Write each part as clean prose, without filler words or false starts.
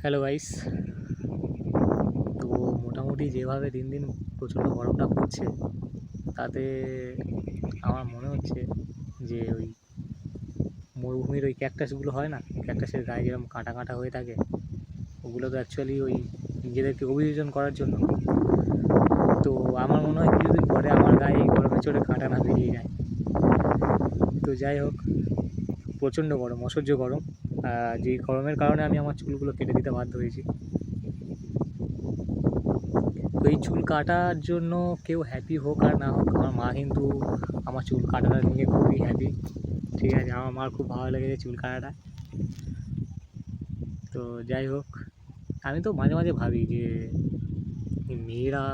Hello guys. তো মোটামুটি যেভাবে দিন দিন প্রচণ্ড গরমটা পড়ছে, তাতে আমার মনে হচ্ছে যে ওই মরুভূমির ওই ক্যাকটাসগুলো হয় না, ক্যাকটাসের গায়ে যেরকম কাঁটা কাঁটা হয়ে থাকে, ওগুলো তো অ্যাকচুয়ালি ওই নিজেদেরকে অভিযোজন করার জন্য। তো আমার মনে হয় কিছুদিন পরে আমার গায়ে এই গরমে চড়ে কাঁটা না বেরিয়ে যায়। তো যাই হোক, প্রচণ্ড গরম, অসহ্য গরম। যেই গরমের কারণে আমি আমার চুলগুলো কেটে দিতে বাধ্য হয়েছি। তো এই চুল কাটার জন্য কেউ হ্যাপি হোক আর না হোক, আমার মা কিন্তু আমার চুল কাটাটা নিয়ে খুবই হ্যাপি। ঠিক আছে, আমার মার খুব ভালো লেগেছে চুল কাটাটা। তো যাই হোক, আমি তো মাঝে মাঝে ভাবি যে এই মেয়েরা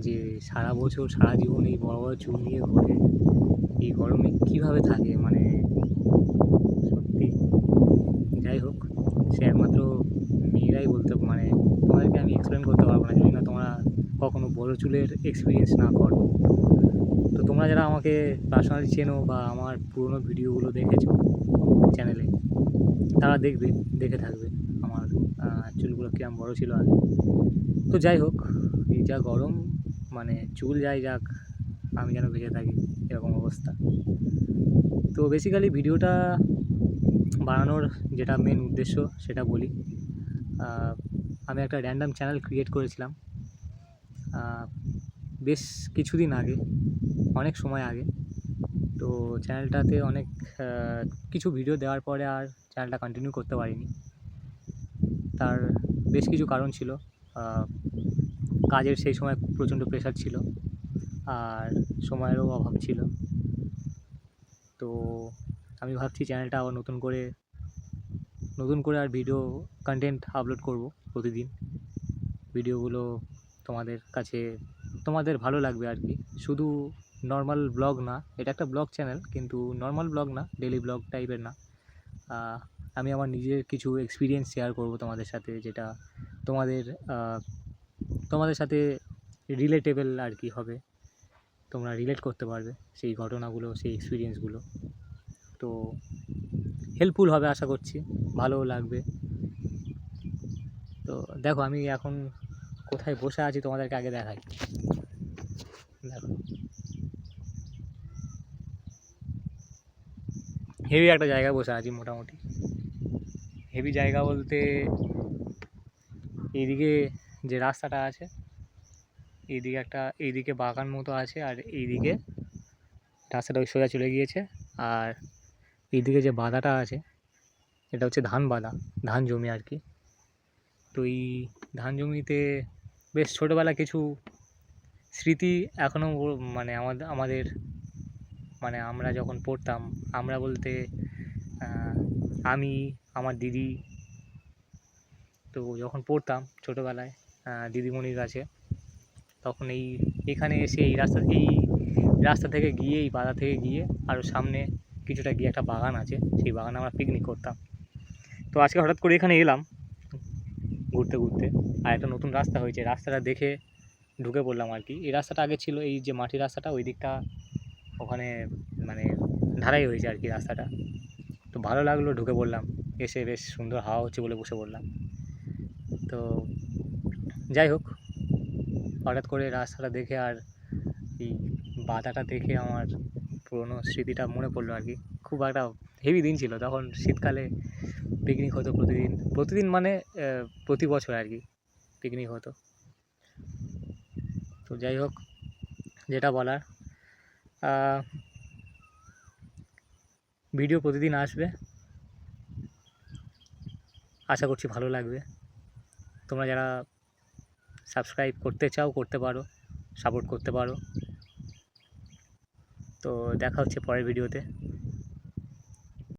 যে সারা বছর সারা জীবন এই বড় বড় চুল নিয়ে ঘোরে, এই গরমে কীভাবে থাকে, মানে সত্যি। যাই হোক, সে একমাত্র মেয়েরাই বলতে, মানে তোমাদেরকে আমি এক্সপ্লেন করতে পারবো না যদি না তোমরা কখনো বড় চুলের এক্সপিরিয়েন্স না করো। তো তোমরা যারা আমাকে পার্সোনালি চেনো বা আমার পুরোনো ভিডিওগুলো দেখেছো চ্যানেলে, তারা দেখে থাকবে আমার চুলগুলো কিরম বড় ছিল আগে। তো যাই হোক, এই যা গরম, মানে চুল যাই যাক, আমি যেন বেঁচে থাকি, এরকম অবস্থা। তো বেসিক্যালি ভিডিওটা বানানোর যেটা মেন উদ্দেশ্য সেটা বলি। আমি একটা র্যান্ডম চ্যানেল ক্রিয়েট করেছিলাম বেশ কিছুদিন আগে, অনেক সময় আগে। তো চ্যানেলটাতে অনেক কিছু ভিডিও দেওয়ার পরে আর চ্যানেলটা কন্টিনিউ করতে পারিনি। তার বেশ কিছু কারণ ছিল। কাজের সেই সময় প্রচণ্ড প্রেশার ছিল, আর সময়েরও অভাব ছিল। তো আমি ভাবছি চ্যানেলটা আবার নতুন করে আর ভিডিও কন্টেন্ট আপলোড করব প্রতিদিন। ভিডিওগুলো তোমাদের কাছে, তোমাদের ভালো লাগবে আর কি। শুধু নর্মাল ব্লগ না, এটা একটা ব্লগ চ্যানেল, কিন্তু নর্মাল ব্লগ না, ডেলি ব্লগ টাইপের না। আমি আমার নিজের কিছু এক্সপিরিয়েন্স শেয়ার করব তোমাদের সাথে, যেটা তোমাদের সাথে রিলেটেবল আর কি হবে। তোমরা রিলেট করতে পারবে সেই ঘটনাগুলো, সেই এক্সপিরিয়েন্সগুলো। তো হেল্পফুল হবে আশা করছি, ভালোও লাগবে। তো দেখো, আমি এখন কোথায় বসে আছি তোমাদেরকে আগে দেখাই। দেখো, হেভি একটা জায়গায় বসে আছি। মোটামুটি হেভি জায়গা বলতে, এইদিকে যে রাস্তাটা আছে, এইদিকে বাগান মতো আছে, আর এইদিকে রাস্তাটা ওই সোজা চলে গিয়েছে। আর এইদিকে যে বাদাটা আছে, এটা হচ্ছে ধান জমি আর কি। তো এই ধান জমিতে বেশ ছোটোবেলা কিছু স্মৃতি এখনও, মানে আমাদের মানে আমরা যখন পড়তাম, আমরা বলতে আমি, আমার দিদি, তো যখন পড়তাম ছোটোবেলায় দিদিমণির কাছে, তখন এখানে এসে এই রাস্তা থেকে গিয়ে, এই বাধা থেকে গিয়ে আরও সামনে কিছুটা গিয়ে একটা বাগান আছে, সেই বাগানে আমরা পিকনিক করতাম। তো আজকে হঠাৎ করে এখানে এলাম ঘুরতে ঘুরতে, আর একটা নতুন রাস্তা হয়েছে, রাস্তাটা দেখে ঢুকে পড়লাম আর কি। এই রাস্তাটা আগে ছিল, এই যে মাটির রাস্তাটা, ওই দিকটা ওখানে মানে ঢালাই হয়েছে আর কি রাস্তাটা। তো ভালো লাগলো, ঢুকে পড়লাম। এসে বেশ সুন্দর হাওয়া হচ্ছে বলে বসে পড়লাম। তো যাই হোক, হঠাৎ করে রাস্তাটা দেখে আর এই বাদাটা দেখে আমার পুরোনো স্মৃতিটা মনে পড়লো আর কি। খুব একটা হেভি দিন ছিল তখন, শীতকালে পিকনিক হতো প্রতিদিন মানে প্রতি বছর আর কি পিকনিক হতো। তো যাই হোক, যেটা বলার, ভিডিও প্রতিদিন আসবে, আশা করছি ভালো লাগবে। তোমরা যারা সাবস্ক্রাইব করতে চাও করতে পারো, সাপোর্ট করতে পারো। তো দেখা হচ্ছে পরের ভিডিওতে।